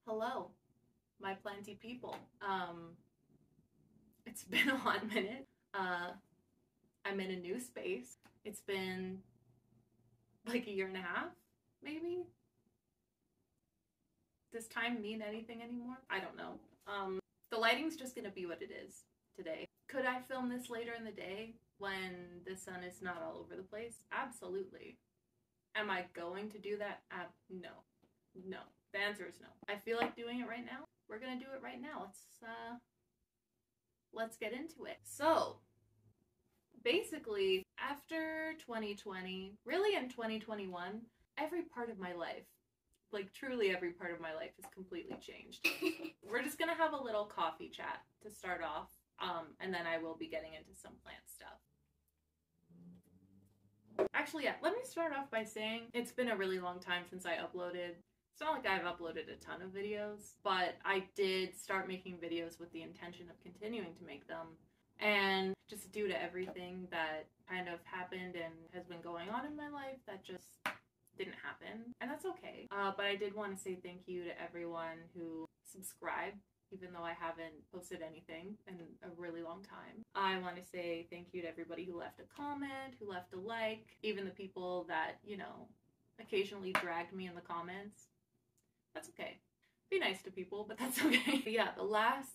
Hello, my plenty people. It's been a hot minute. I'm in a new space. It's been like a year and a half, maybe? Does time mean anything anymore? I don't know. The lighting's just gonna be what it is today. Could I film this later in the day when the sun is not all over the place? Absolutely. Am I going to do that? No. No. The answer is no. I feel like doing it right now. We're gonna do it right now. Let's get into it. So, basically, after 2020, really in 2021, every part of my life, like truly every part of my life, has completely changed. We're just gonna have a little coffee chat to start off, and then I will be getting into some plant stuff. Actually, yeah, let me start off by saying it's been a really long time since I uploaded. It's not like I've uploaded a ton of videos, but I did start making videos with the intention of continuing to make them. And just due to everything that kind of happened and has been going on in my life, that just didn't happen. And that's okay. But I did want to say thank you to everyone who subscribed, even though I haven't posted anything in a really long time. I want to say thank you to everybody who left a comment, who left a like, even the people that, occasionally dragged me in the comments. That's okay. Be nice to people, but that's okay. But yeah, the last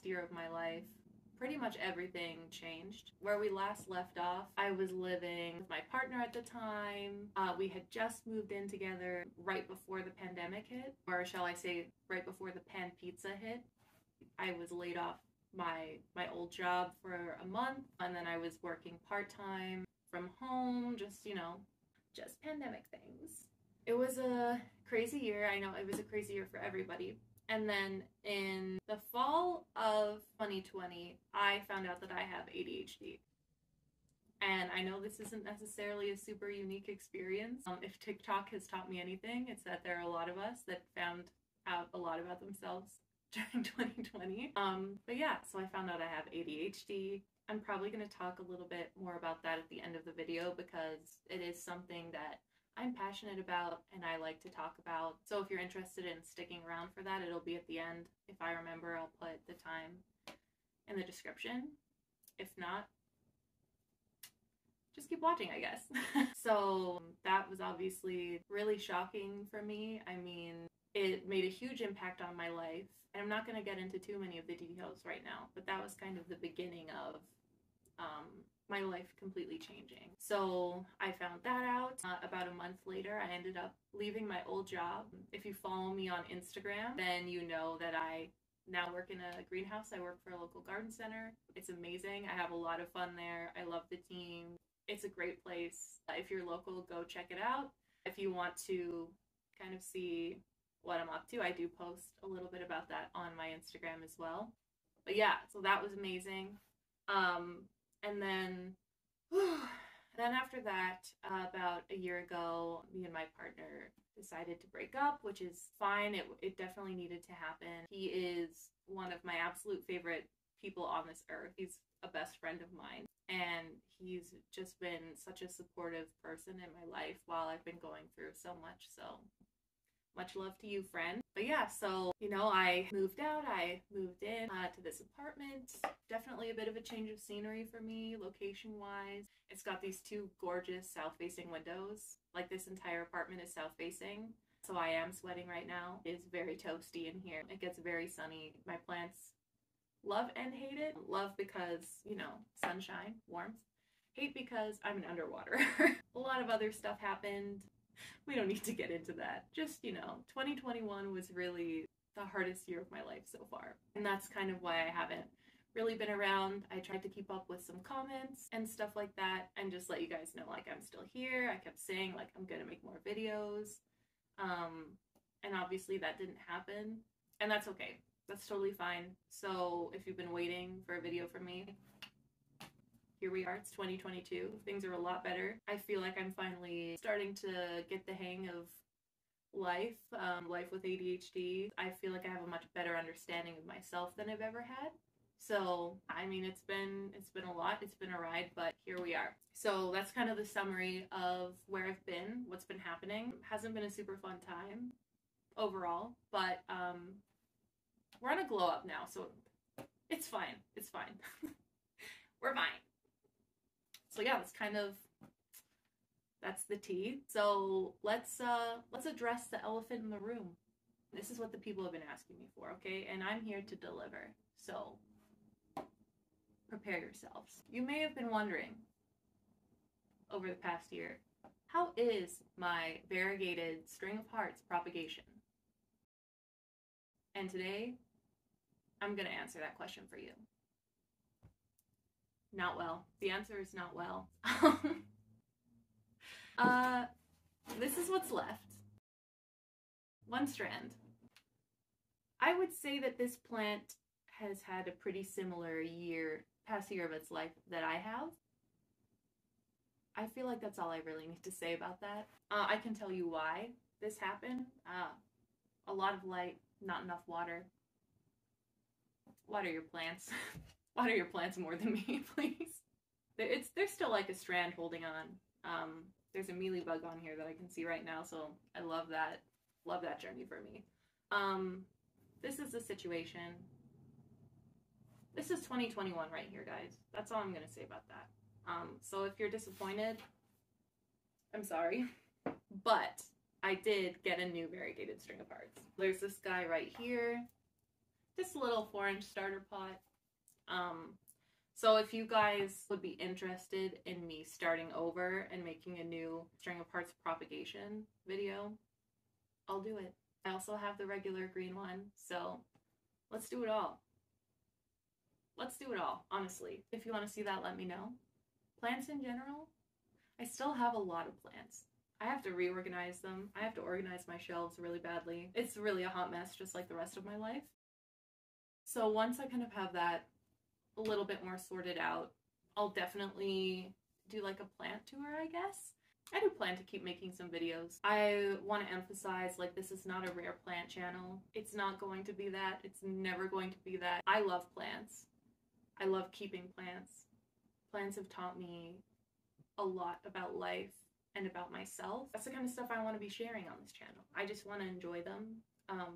year of my life, pretty much everything changed. Where we last left off, I was living with my partner at the time. We had just moved in together right before the pandemic hit, or shall I say right before the pan pizza hit. I was laid off my old job for a month, and then I was working part-time from home, just pandemic things. It was a crazy year. I know it was a crazy year for everybody. And then in the fall of 2020, I found out that I have ADHD. And I know this isn't necessarily a super unique experience. If TikTok has taught me anything, it's that there are a lot of us that found out a lot about themselves during 2020. But yeah, so I found out I have ADHD. I'm probably going to talk a little bit more about that at the end of the video because it is something that I'm passionate about and I like to talk about. So if you're interested in sticking around for that, it'll be at the end. If I remember, I'll put the time in the description. If not, just keep watching, I guess. So that was obviously really shocking for me. I mean, it made a huge impact on my life. And I'm not going to get into too many of the details right now, but that was kind of the beginning of my life completely changing. So I found that out. About a month later, I ended up leaving my old job. If you follow me on Instagram, then you know that I now work in a greenhouse. I work for a local garden center. It's amazing. I have a lot of fun there. I love the team. It's a great place. If you're local, go check it out. If you want to kind of see what I'm up to, I do post a little bit about that on my Instagram as well. But yeah, so that was amazing. And then after that, about a year ago, me and my partner decided to break up, which is fine. It definitely needed to happen. He is one of my absolute favorite people on this earth. He's a best friend of mine, and he's just been such a supportive person in my life while I've been going through so much. So much love to you, friend. But yeah, so, I moved out, I moved in to this apartment. Definitely a bit of a change of scenery for me, location-wise. It's got these two gorgeous south-facing windows. Like, this entire apartment is south-facing. So I am sweating right now. It's very toasty in here. It gets very sunny. My plants love and hate it. Love because, sunshine, warmth. Hate because I'm underwater. A lot of other stuff happened. We don't need to get into that. Just, 2021 was really the hardest year of my life so far. And that's kind of why I haven't really been around. I tried to keep up with some comments and stuff like that and just let you guys know, like, I'm still here. I kept saying, like, I'm gonna make more videos. And obviously that didn't happen. And that's okay. That's totally fine. So if you've been waiting for a video from me, here we are. It's 2022. Things are a lot better. I feel like I'm finally starting to get the hang of life with ADHD. I feel like I have a much better understanding of myself than I've ever had. So, I mean, it's been a lot. It's been a ride, but here we are. So that's kind of the summary of where I've been, what's been happening. Hasn't been a super fun time. overall, but we're on a glow up now, so it's fine. It's fine. We're fine. So yeah, that's the tea. So let's address the elephant in the room. This is what the people have been asking me for, okay? And I'm here to deliver. So prepare yourselves. You may have been wondering over the past year, how is my variegated string of hearts propagation? And today, I'm gonna answer that question for you. Not well. The answer is not well. This is what's left. One strand. I would say that this plant has had a pretty similar past year of its life that I have. I feel like that's all I really need to say about that. I can tell you why this happened. A lot of light, not enough water. Water your plants. Water your plants more than me, please. There's still like a strand holding on. There's a mealybug on here that I can see right now, so I love that. Love that journey for me. This is the situation. This is 2021 right here, guys. That's all I'm gonna say about that. So if you're disappointed, I'm sorry, but I did get a new variegated string of hearts. There's this guy right here, just a little 4-inch starter pot. So if you guys would be interested in me starting over and making a new string of hearts propagation video, I'll do it. I also have the regular green one, so let's do it all. Let's do it all, honestly. If you want to see that, let me know. Plants in general, I still have a lot of plants. I have to reorganize them. I have to organize my shelves really badly. It's really a hot mess, just like the rest of my life. So once I kind of have that a little bit more sorted out, I'll definitely do like a plant tour, I guess. I do plan to keep making some videos. I want to emphasize, like, this is not a rare plant channel. It's not going to be that. It's never going to be that. I love plants. I love keeping plants. Plants have taught me a lot about life and about myself. That's the kind of stuff I want to be sharing on this channel. I just want to enjoy them,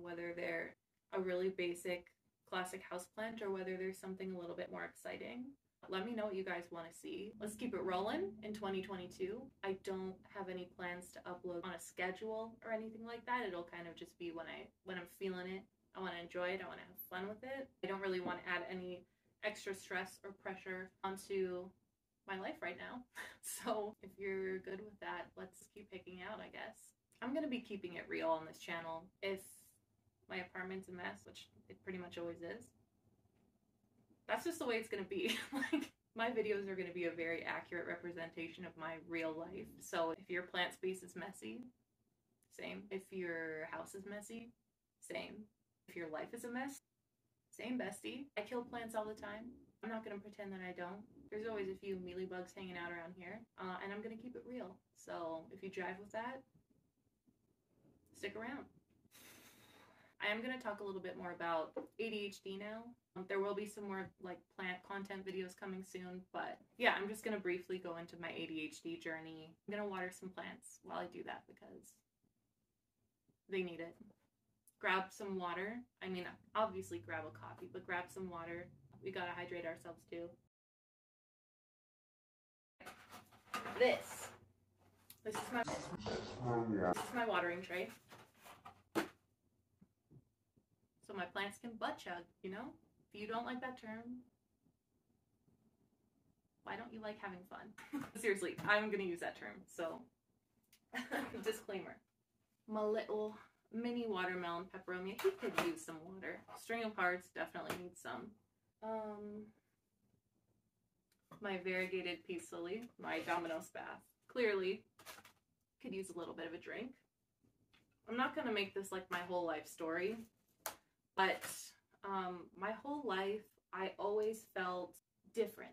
whether they're a really basic classic houseplant or whether there's something a little bit more exciting. Let me know what you guys want to see. Let's keep it rolling in 2022. I don't have any plans to upload on a schedule or anything like that. It'll kind of just be when I'm feeling it. I want to enjoy it. I want to have fun with it. I don't really want to add any extra stress or pressure onto my life right now. So if you're good with that, let's keep picking out, I guess. I'm going to be keeping it real on this channel. If my apartment's a mess, which it pretty much always is, that's just the way it's going to be. Like, my videos are going to be a very accurate representation of my real life. So if your plant space is messy, same. If your house is messy, same. If your life is a mess, same, bestie. I kill plants all the time. I'm not going to pretend that I don't. There's always a few mealybugs hanging out around here, and I'm going to keep it real. So if you jive with that, stick around. I am going to talk a little bit more about ADHD now. There will be some more like plant content videos coming soon, but yeah, I'm just going to briefly go into my ADHD journey. I'm going to water some plants while I do that because they need it. Grab some water. I mean, obviously grab a coffee, but grab some water. We got to hydrate ourselves too. This is my watering tray. So my plants can butt chug, you know? If you don't like that term, why don't you like having fun? Seriously, I'm gonna use that term, so disclaimer. My little mini watermelon peperomia, he could use some water. String of hearts definitely needs some. My variegated peace lily, my domino spath, clearly could use a little bit of a drink. I'm not gonna make this like my whole life story, but my whole life I always felt different.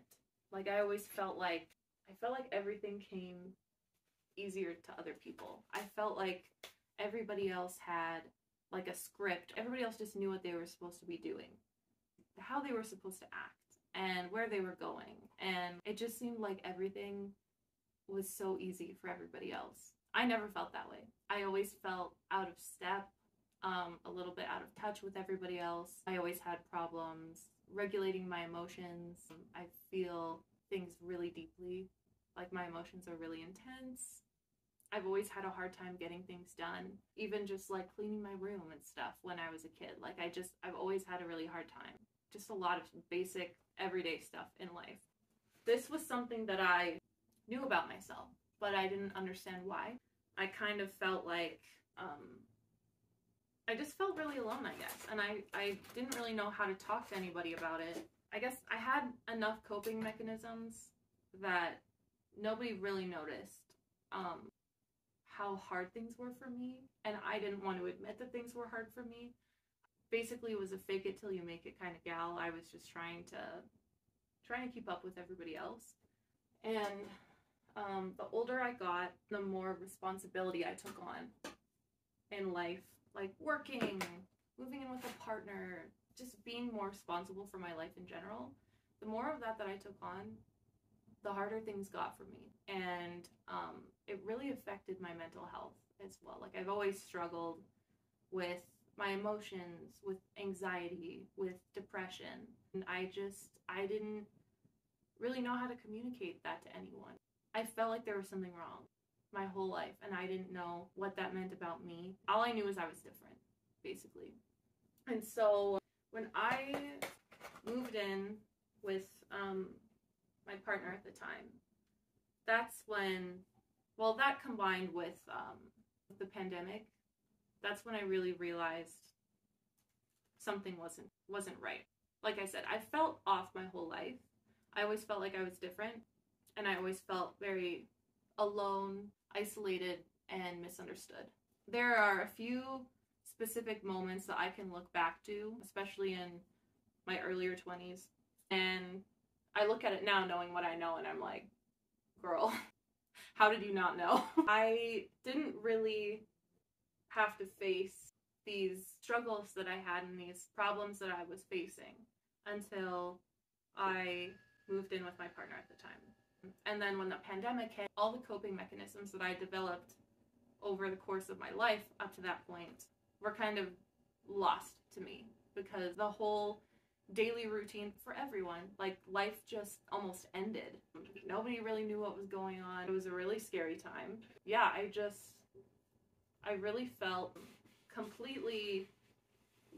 Like I felt like everything came easier to other people. I felt like everybody else had like a script. Everybody else just knew what they were supposed to be doing, how they were supposed to act, and where they were going. And it just seemed like everything was so easy for everybody else. I never felt that way. I always felt out of step. a little bit out of touch with everybody else. I always had problems regulating my emotions. I feel things really deeply, like my emotions are really intense. I've always had a hard time getting things done, even just like cleaning my room and stuff when I was a kid. Like I've always had a really hard time. Just a lot of basic everyday stuff in life. This was something that I knew about myself, but I didn't understand why. I kind of felt like, I just felt really alone, I guess. And I didn't really know how to talk to anybody about it. I guess I had enough coping mechanisms that nobody really noticed how hard things were for me. And I didn't want to admit that things were hard for me. Basically, it was a fake it till you make it kind of gal. I was just trying to keep up with everybody else. And the older I got, the more responsibility I took on in life, like working, moving in with a partner, just being more responsible for my life in general. The more of that I took on, the harder things got for me. And it really affected my mental health as well. Like I've always struggled with my emotions, with anxiety, with depression. And I didn't really know how to communicate that to anyone. I felt like there was something wrong my whole life, and I didn't know what that meant about me. All I knew was I was different, basically. And so when I moved in with my partner at the time, that's when, well, that combined with the pandemic, that's when I really realized something wasn't right. Like I said, I felt off my whole life. I always felt like I was different, and I always felt very alone, isolated, and misunderstood. There are a few specific moments that I can look back to, especially in my earlier 20s, and I look at it now knowing what I know, and I'm like, girl, how did you not know? I didn't really have to face these struggles that I had and these problems that I was facing until I moved in with my partner at the time. And then when the pandemic hit, all the coping mechanisms that I developed over the course of my life up to that point were kind of lost to me, because the whole daily routine for everyone, like life just almost ended. Nobody really knew what was going on. It was a really scary time. Yeah, I really felt completely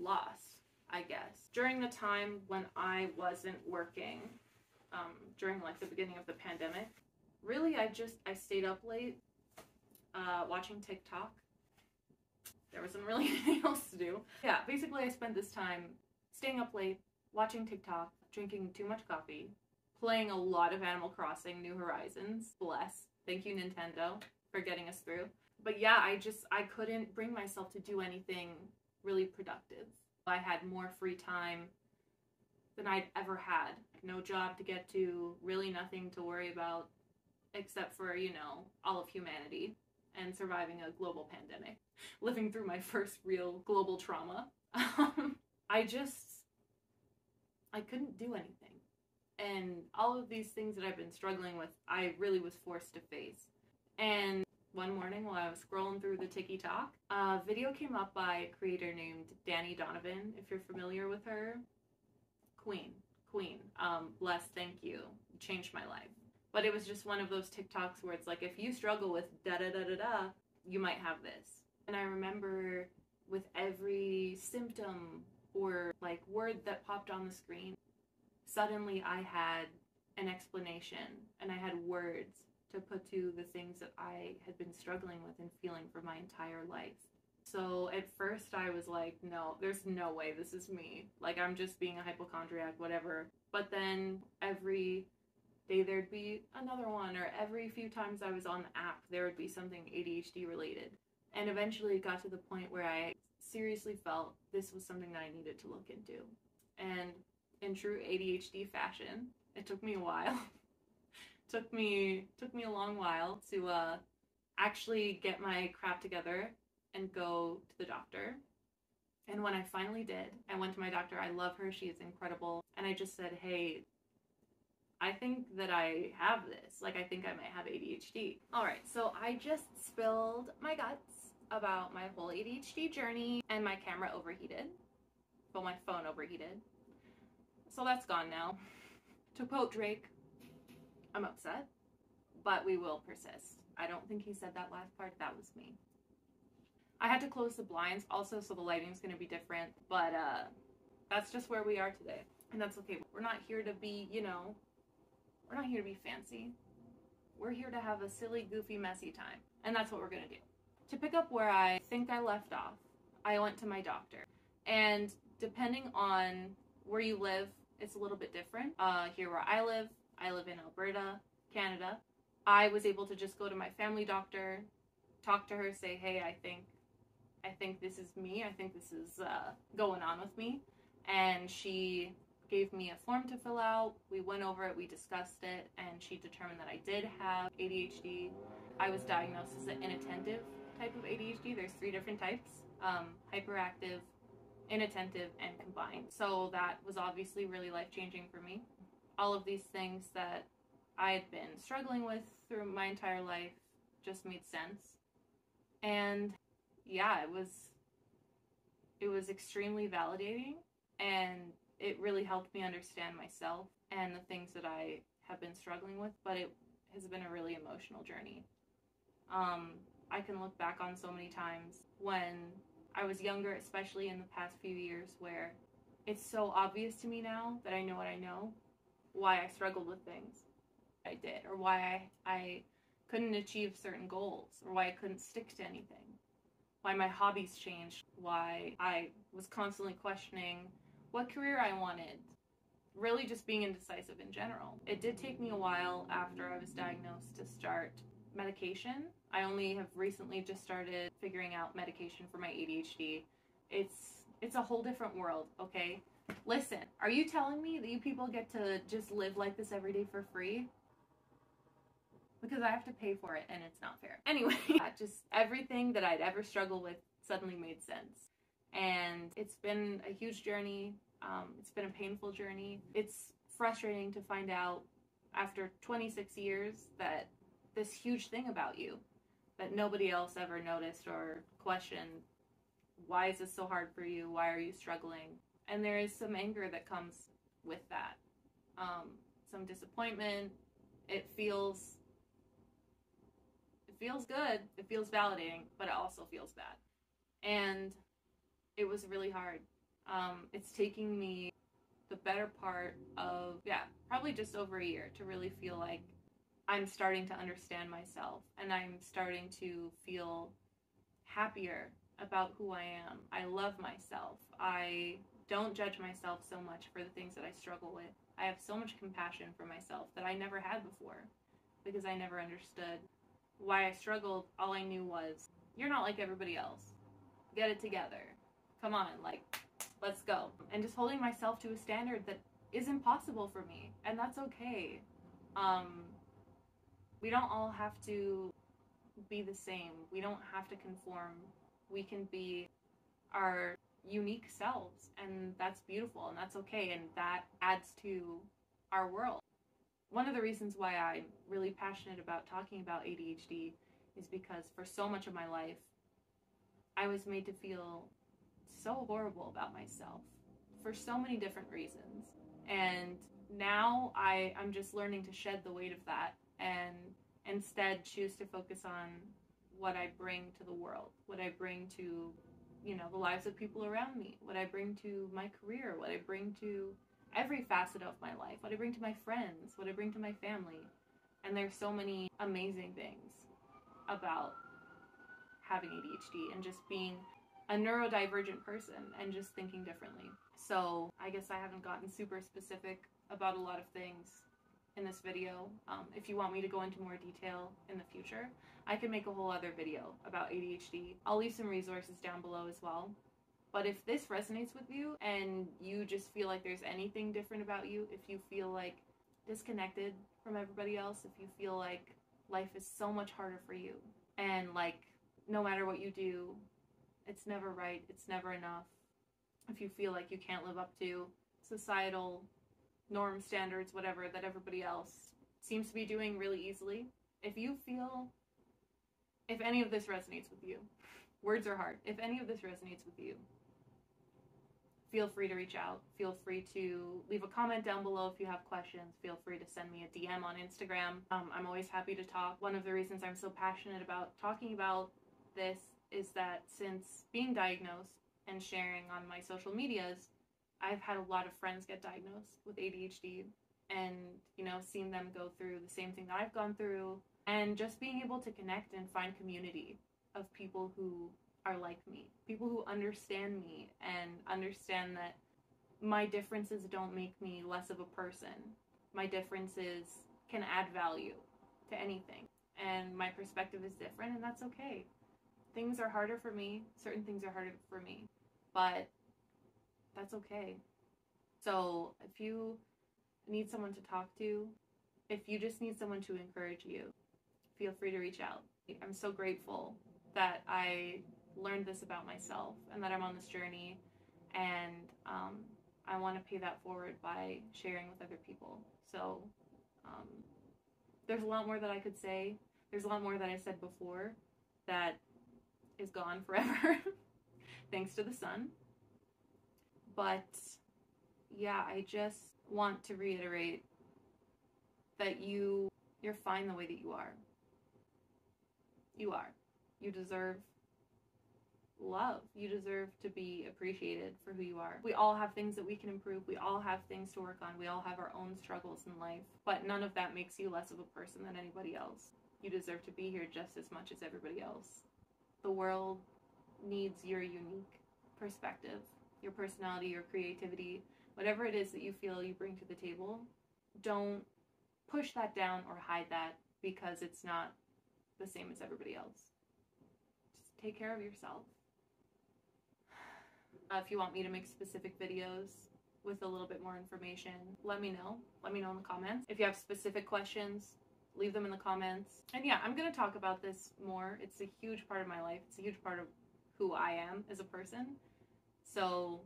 lost, I guess. During the time when I wasn't working, during like the beginning of the pandemic, really I stayed up late watching TikTok. There wasn't really anything else to do. Yeah, basically I spent this time staying up late, watching TikTok, drinking too much coffee, playing a lot of Animal Crossing New Horizons. Bless. Thank you, Nintendo, for getting us through. But yeah, I couldn't bring myself to do anything really productive. I had more free time than I'd ever had. No job to get to, really nothing to worry about, except for, all of humanity and surviving a global pandemic. Living through my first real global trauma. I couldn't do anything. And all of these things that I've been struggling with, I really was forced to face. And one morning while I was scrolling through the TikTok, a video came up by a creator named Danny Donovan, if you're familiar with her. Queen. Bless, thank you. You changed my life. But it was just one of those TikToks where it's like, if you struggle with da-da-da-da-da, you might have this. And I remember with every symptom or like word that popped on the screen, suddenly I had an explanation and I had words to put to the things that I had been struggling with and feeling for my entire life. So at first I was like, no, there's no way this is me. Like, I'm just being a hypochondriac, whatever. But then every day there'd be another one, or every few times I was on the app, there would be something ADHD related. And eventually it got to the point where I seriously felt this was something that I needed to look into. And in true ADHD fashion, it took me a while. took me a long while to actually get my crap together and go to the doctor. And when I finally did, I went to my doctor. I love her. She is incredible. And I just said, hey, I think that I have this. Like, I think I might have ADHD. All right, so I just spilled my guts about my whole ADHD journey, and my camera overheated. Well, my phone overheated. So that's gone now. To quote Drake, I'm upset, but we will persist. I don't think he said that last part. That was me. I had to close the blinds also, so the lighting's going to be different, but that's just where we are today, and that's okay. We're not here to be, we're not here to be fancy. We're here to have a silly, goofy, messy time, and that's what we're going to do. To pick up where I think I left off, I went to my doctor, and depending on where you live, it's a little bit different. Here where I live in Alberta, Canada. I was able to just go to my family doctor, talk to her, say, hey, I think this is me. I think this is going on with me. And she gave me a form to fill out. We went over it, we discussed it, and she determined that I did have ADHD. I was diagnosed as an inattentive type of ADHD. There's 3 different types, hyperactive, inattentive, and combined. So that was obviously really life-changing for me. All of these things that I had been struggling with through my entire life just made sense. And yeah, it was extremely validating, and it really helped me understand myself and the things that I have been struggling with, but it has been a really emotional journey. I can look back on so many times when I was younger, especially in the past few years, where it's so obvious to me now that I know what I know, why I struggled with things I did, or why I couldn't achieve certain goals, or why I couldn't stick to anything, why my hobbies changed, why I was constantly questioning what career I wanted, really just being indecisive in general. It did take me a while after I was diagnosed to start medication. I only have recently just started figuring out medication for my ADHD. It's a whole different world, okay? Listen, are you telling me that you people get to just live like this every day for free? Because I have to pay for it, and it's not fair. Anyway, just everything that I'd ever struggled with suddenly made sense. And it's been a huge journey. It's been a painful journey. It's frustrating to find out after 26 years that this huge thing about you that nobody else ever noticed or questioned. Why is this so hard for you? Why are you struggling? And there is some anger that comes with that. Some disappointment. It feels good. It feels validating, but it also feels bad. And it was really hard. It's taking me the better part of, probably just over a year to really feel like I'm starting to understand myself, and I'm starting to feel happier about who I am. I love myself. I don't judge myself so much for the things that I struggle with. I have so much compassion for myself that I never had before, because I never understood why I struggled. All I knew was, you're not like everybody else. Get it together. Come on, let's go. And just holding myself to a standard that is impossible for me, and that's okay. We don't all have to be the same. We don't have to conform. We can be our unique selves, and that's beautiful, and that's okay, and that adds to our world. One of the reasons why I'm really passionate about talking about ADHD is because for so much of my life, I was made to feel so horrible about myself for so many different reasons. And now I'm just learning to shed the weight of that and instead choose to focus on what I bring to the world, what I bring to, the lives of people around me, what I bring to my career, what I bring to every facet of my life, what I bring to my friends, what I bring to my family. And there's so many amazing things about having ADHD and just being a neurodivergent person and just thinking differently. So I guess I haven't gotten super specific about a lot of things in this video. If you want me to go into more detail in the future, I can make a whole other video about ADHD. I'll leave some resources down below as well. But if this resonates with you and you just feel like there's anything different about you, if you feel like disconnected from everybody else, if you feel like life is so much harder for you and no matter what you do, it's never right, it's never enough, if you feel like you can't live up to societal norm, standards, whatever, that everybody else seems to be doing really easily, if any of this resonates with you, Words are hard. If any of this resonates with you, feel free to reach out. Feel free to leave a comment down below if you have questions. Feel free to send me a DM on Instagram. I'm always happy to talk. One of the reasons I'm so passionate about talking about this is that since being diagnosed and sharing on my social medias, I've had a lot of friends get diagnosed with ADHD and, you know, seen them go through the same thing that I've gone through, and just being able to connect and find community of people who are like me, people who understand me and understand that my differences don't make me less of a person. My differences can add value to anything, and my perspective is different, and that's okay. Things are harder for me, certain things are harder for me, but that's okay. So if you need someone to talk to, if you just need someone to encourage you, feel free to reach out. I'm so grateful that I learned this about myself and that I'm on this journey, and I want to pay that forward by sharing with other people. So there's a lot more that I could say. There's a lot more that I said before that is gone forever thanks to the sun. But yeah, I just want to reiterate that you're fine the way that you are. You are. You deserve love. You deserve to be appreciated for who you are. We all have things that we can improve. We all have things to work on. We all have our own struggles in life, but none of that makes you less of a person than anybody else. You deserve to be here just as much as everybody else. The world needs your unique perspective, your personality, your creativity, whatever it is that you feel you bring to the table. Don't push that down or hide that because it's not the same as everybody else. Just take care of yourself. If you want me to make specific videos with a little bit more information, let me know. Let me know in the comments. If you have specific questions, leave them in the comments. And yeah, I'm going to talk about this more. It's a huge part of my life. It's a huge part of who I am as a person. So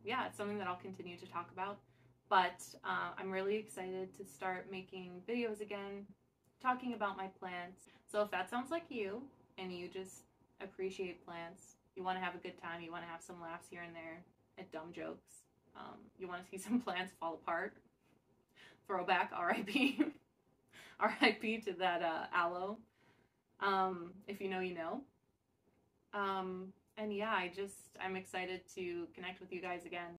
yeah, it's something that I'll continue to talk about. But I'm really excited to start making videos again, talking about my plants. So if that sounds like you, and you just appreciate plants, you want to have a good time, you want to have some laughs here and there at dumb jokes, you want to see some plants fall apart, throwback, R.I.P. R.I.P. to that aloe. If you know, you know. And yeah, I'm excited to connect with you guys again.